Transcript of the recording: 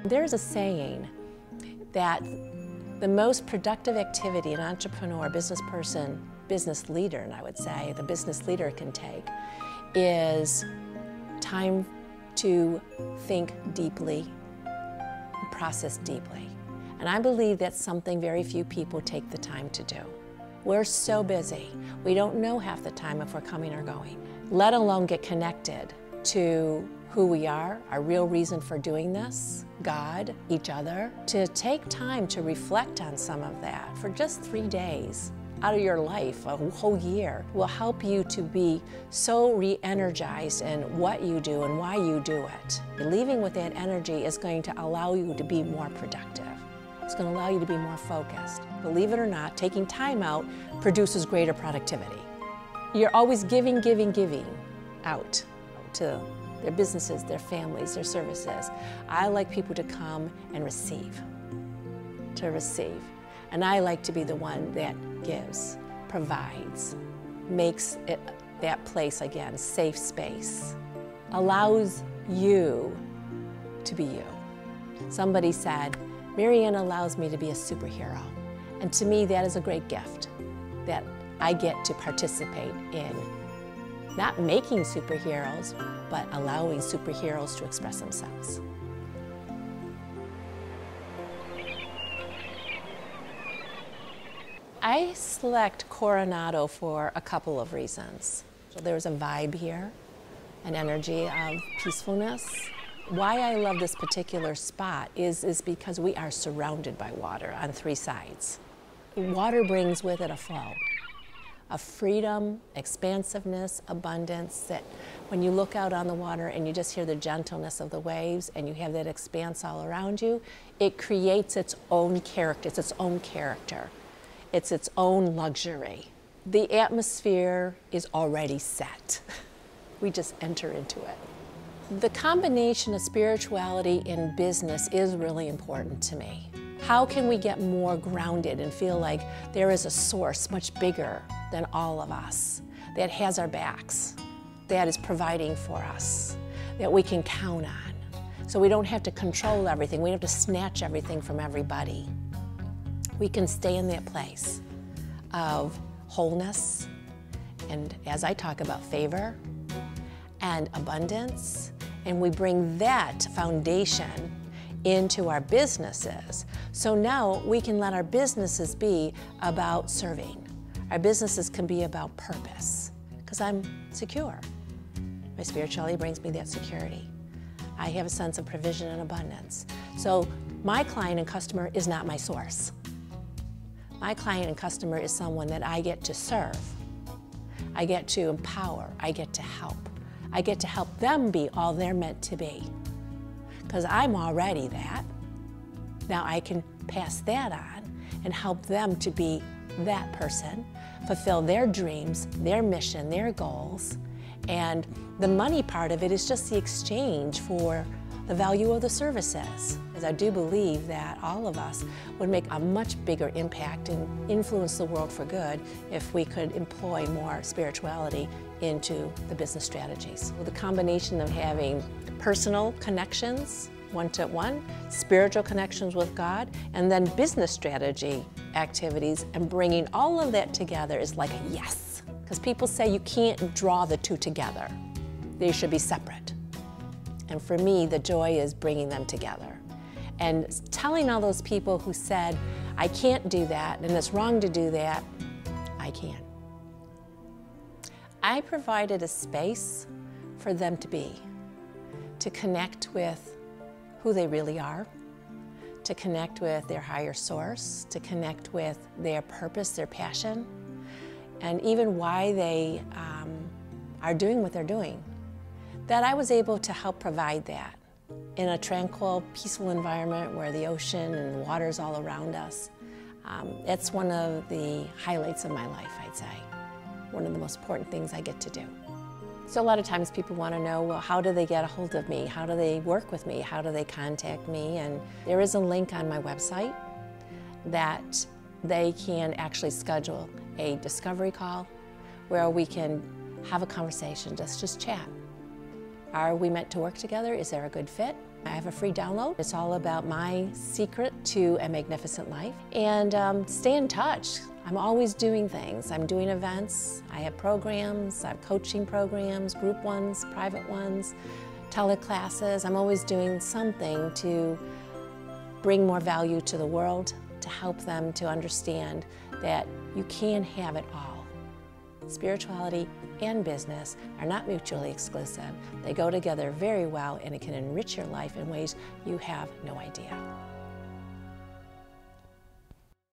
There's a saying that the most productive activity an entrepreneur, business person, business leader, and I would say the business leader can take is time to think deeply, process deeply. And I believe that's something very few people take the time to do. We're so busy, we don't know half the time if we're coming or going, let alone get connected to who we are, our real reason for doing this, God, each other. To take time to reflect on some of that for just 3 days out of your life, a whole year, will help you to be so re-energized in what you do and why you do it. Leaving with that energy is going to allow you to be more productive. It's going to allow you to be more focused. Believe it or not, taking time out produces greater productivity. You're always giving out to their businesses, their families, their services. I like people to come and receive, And I like to be the one that gives, provides, makes it that place again, safe space, allows you to be you. Somebody said, Maryann allows me to be a superhero. And to me, that is a great gift that I get to participate in. Not making superheroes, but allowing superheroes to express themselves. I select Coronado for a couple of reasons. So there's a vibe here, an energy of peacefulness. Why I love this particular spot is because we are surrounded by water on 3 sides. Water brings with it a flow, a freedom, expansiveness, abundance, that when you look out on the water and you just hear the gentleness of the waves and you have that expanse all around you, it creates its own character. It's its own character. It's its own luxury. The atmosphere is already set. We just enter into it. The combination of spirituality and business is really important to me. How can we get more grounded and feel like there is a source much bigger than all of us that has our backs, that is providing for us, that we can count on? So we don't have to control everything. We don't have to snatch everything from everybody. We can stay in that place of wholeness, and as I talk about, favor and abundance, and we bring that foundation into our businesses. So now we can let our businesses be about serving. Our businesses can be about purpose, because I'm secure. My spirituality brings me that security. I have a sense of provision and abundance. So my client and customer is not my source. My client and customer is someone that I get to serve. I get to empower. I get to help. I get to help them be all they're meant to be, because I'm already that. Now I can pass that on and help them to be that person, fulfill their dreams, their mission, their goals, and the money part of it is just the exchange for the value of the services. As I do believe that all of us would make a much bigger impact and influence the world for good if we could employ more spirituality into the business strategies. With the combination of having personal connections, one-to-one, spiritual connections with God, and then business strategy activities, and bringing all of that together is like a yes. Because people say you can't draw the two together. They should be separate. And for me, the joy is bringing them together. And telling all those people who said, I can't do that, and it's wrong to do that, I can. I provided a space for them to be, to connect with who they really are, to connect with their higher source, to connect with their purpose, their passion, and even why they are doing what they're doing. That I was able to help provide that in a tranquil, peaceful environment where the ocean and the water's all around us. It's one of the highlights of my life, I'd say. One of the most important things I get to do. So a lot of times people want to know, well, how do they get a hold of me? How do they work with me? How do they contact me? And there is a link on my website that they can actually schedule a discovery call where we can have a conversation, just chat. Are we meant to work together? Is there a good fit? I have a free download. It's all about my secret to a magnificent life. And stay in touch. I'm always doing things. I'm doing events, I have programs, I have coaching programs, group ones, private ones, teleclasses. I'm always doing something to bring more value to the world, to help them to understand that you can have it all. Spirituality and business are not mutually exclusive. They go together very well, and it can enrich your life in ways you have no idea.